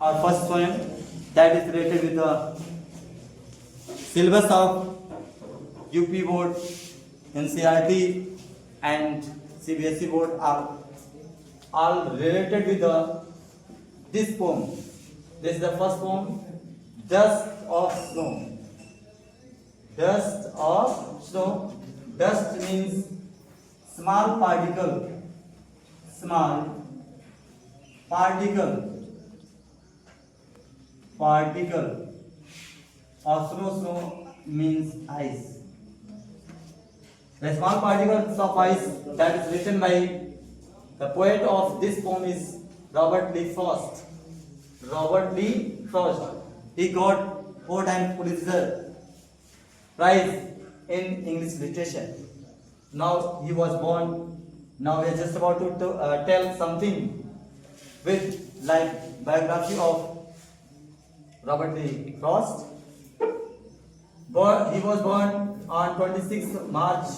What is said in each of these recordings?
our first poem that is related with the syllabus of UP board, NCERT and CBSE board are all related with this poem. This is the first poem, Dust of Snow. Dust of snow. Dust means small particle. Small particle of snow means ice. The small particles of ice that is written by the poet of this poem is Robert Lee Frost. Robert Lee Frost. He got 4 times Pulitzer Prize in English literature. Now he was born. Now we are just about to tell something with like biography of Robert Lee Frost. He was born on 26 March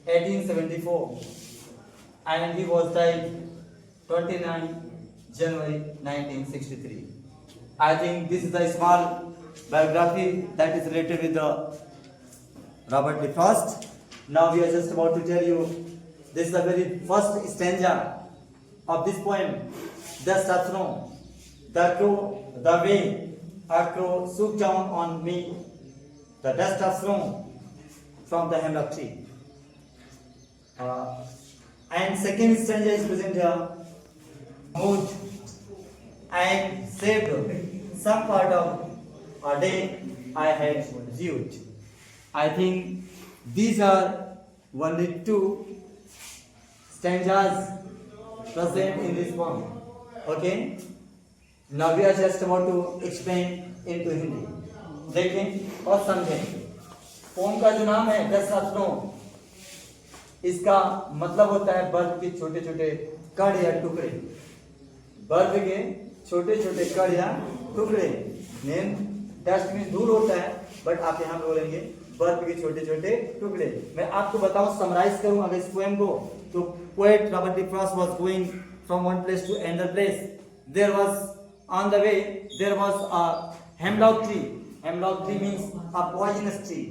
1874 and he was died 29 January 1963. I think this is a small biography that is related with the Robert Lee Frost. Now we are just about to tell you, this is the very first stanza of this poem, Dust of Snow. The way a crow swooped down on me, the dust of snow from the hemlock tree. And second stanza is present here, moved and saved some part of a day I had viewed. I think these are only 2 stanzas present in this poem. Okay? Now we are just about to explain into Hindi. देखें और समझें. Pome का जो नाम है dust of snow, इसका मतलब होता है बर्फ के छोटे छोटे कण या टुकड़े. बर्फ के छोटे छोटे कण या टुकड़े. नेम डस्ट में धूल होता है, बट आप यहाँ बोलेंगे बर्फ के छोटे छोटे टुकड़े. मैं आपको बताऊं, समराइज करूं अगर इस पोएम को, तो poet Robert Lee Frost was going from one place to another place. There was on the way there was a hemlock tree. Hemlock tree means a poisonous tree,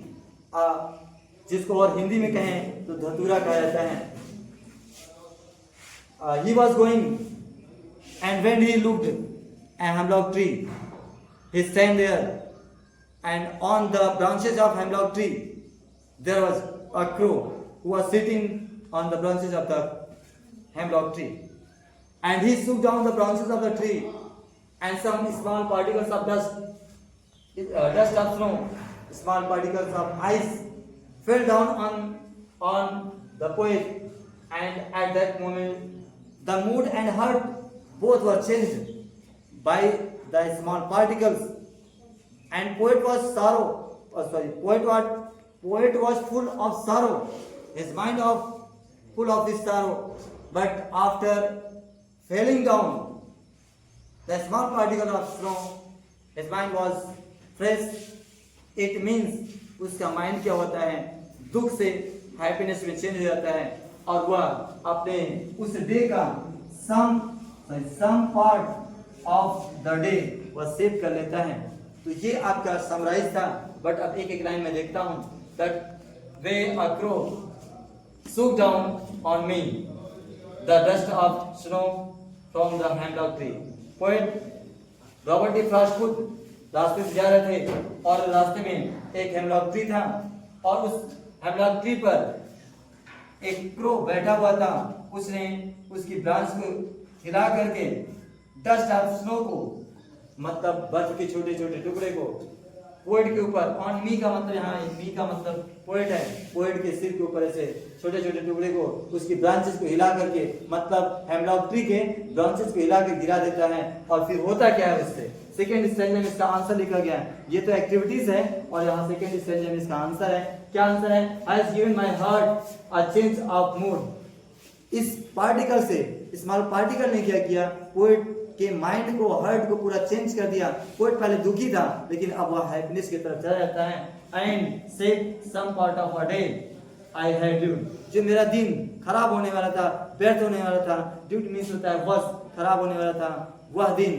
जिसको और हिंदी में कहें तो धतूरा कहा जाता है. He was going and when he looked a hemlock tree, he stand there and on the branches of hemlock tree there was a crow who was sitting on the branches of the hemlock tree, and he shook down the branches of the tree and some small particles of dust of snow, small particles of ice fell down on the poet, and at that moment the mood and heart both were changed by the small particles, and poet was full of sorrow, his mind full of this sorrow. But after falling down the small particle of snow, his mind was fresh. It means उसका mind क्या होता है, दुख से happiness में change हो जाता है, और वह अपने उस डे का some part of the day वह सेव कर लेता है. तो ये आपका समराइज था. बट अब एक एक लाइन में देखता हूँ. That way a crow shook down on me the dust of snow from the hemlock tree. Poet Robert D Frost खुद रास्ते से जा रहे थे और रास्ते में एक हेमलॉक ट्री था, और उस हेमलॉक ट्री पर एक क्रो बैठा हुआ था. उसने उसकी ब्रांच को हिला करके डस्ट ऑफ स्नो को, मतलब बर्फ के छोटे छोटे टुकड़े को, पोएट के ऊपर, ऑन मी का मतलब यहाँ मी का मतलब पोएट है, पोएट के सिर के ऊपर ऐसे छोटे छोटे टुकड़े को उसकी ब्रांचेस को हिला करके, मतलब हेमलॉक ट्री के ब्रांचेस को हिला के गिरा देता है. और फिर होता क्या है उससे? सेकेंड स्टेज में इसका आंसर लिखा गया है. ये तो एक्टिविटीज है और यहाँ सेकेंड स्टेज में इसका आंसर है. क्या आंसर है? Has given my heart a change of mood. इस पार्टिकल से, स्मॉल पार्टिकल ने क्या किया? पोएट के माइंड को, हार्ट को पूरा चेंज कर दिया. पोएट पहले दुखी था, लेकिन अब वह हैप्पीनेस की तरफ चला जाता है. And save some part of a day I had dude. जो मेरा दिन खराब होने वाला था, व्यर्थ होने वाला था, ड्यूड मीन्स होता है वर्ष, खराब होने वाला था, वह दिन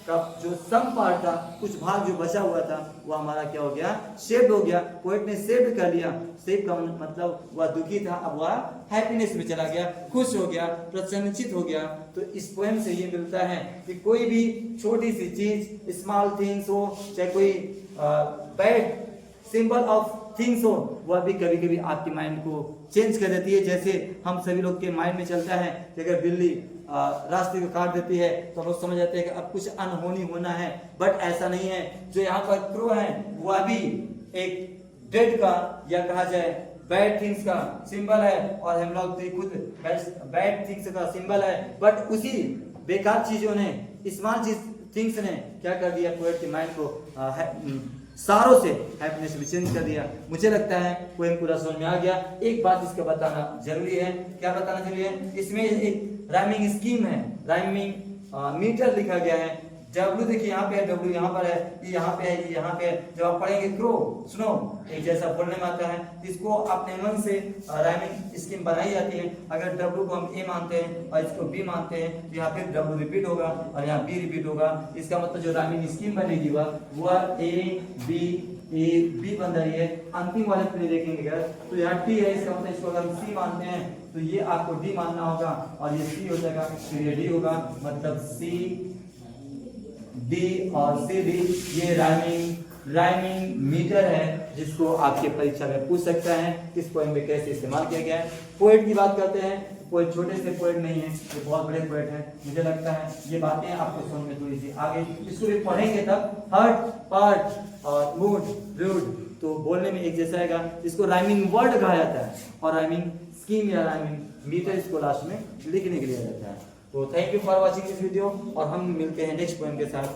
का जो सम पार्ट था, कुछ भाग जो बचा हुआ था, वो हमारा क्या हो गया, शेप्ड हो गया। पोएट ने शेप्ड कर लिया। शेप का मतलब वह दुखी था, अब वह हैप्पीनेस में चला गया, खुश हो गया, प्रसन्नचित हो गया। तो इस पोएम से ये मिलता है कि कोई भी छोटी सी चीज, स्मॉल थिंग्स हो, चाहे कोई बैड सिंबल ऑफ थिंग्स हो, वह भी कभी कभी आपके माइंड को चेंज कर देती है। जैसे हम सभी लोग के माइंड में चलता है कि अगर बिल्ली रास्ते को काट देती है तो लोग समझ जाते हैं कि अब कुछ अनहोनी होना है, बट ऐसा नहीं है। जो यहाँ पर क्रो है वह भी एक डेड का या कहा जाए बैड थिंग्स का सिंबल है, और हम लोग तो खुद बैड थिंग्स का सिंबल है। बट उसी बेकार चीजों ने, स्मॉल थिंग्स ने क्या कर दिया, पोएट के माइंड को सारों से हैप्पीनेस में चेंज कर दिया। मुझे लगता है पोएम पूरा समझ में आ गया। एक बात इसका बताना जरूरी है। क्या बताना जरूरी है? इसमें एक राइमिंग स्कीम है, राइमिंग मीटर लिखा गया है। डब्ल्यू देखिए यहाँ पे है, डब्ल्यू यहाँ पर है, ये यहाँ पे है, ये यहाँ पे है। जब आप पढ़ेंगे क्रो, सुनो, एक जैसा बोलने में आता है, इसको अपने मन से राइमिंग स्कीम बनाई जाती है। अगर डब्ल्यू को हम ए मानते हैं और इसको बी मानते हैं, तो यहाँ फिर डब्ल्यू रिपीट होगा और यहाँ बी रिपीट होगा। इसका मतलब जो राइमिंग स्कीम बनेगी वह ए बी बन रही है। अंतिम वाले पे देखेंगे अगर, तो यहाँ टी है, इसका मतलब इसको अगर हम सी मानते हैं तो ये आपको डी मानना होगा, और ये सी हो जाएगा, फिर ये डी होगा, मतलब सी डी और सी डी। ये राइमिंग मीटर है, जिसको आपके परीक्षा में पूछ सकता है इस पोएम में कैसे इस्तेमाल किया गया है। पोएट की बात करते हैं, कोई छोटे से पोएट नहीं है, ये बहुत बड़े पोएट है। मुझे लगता है ये बातें आपको समझ में थोड़ी सी आगे, इसको भी पढ़ेंगे तब हर्ट, पार्ट और मूड, रूड तो बोलने में एक जैसा आएगा। इसको राइमिंग वर्ड कहा जाता है, और राइमिंग स्कीम या राइमिंग मीटर इसको लास्ट में लिखने के लिए जाता है। तो thank you for watching this video, और हम मिलते हैं नेक्स्ट पोएम के साथ।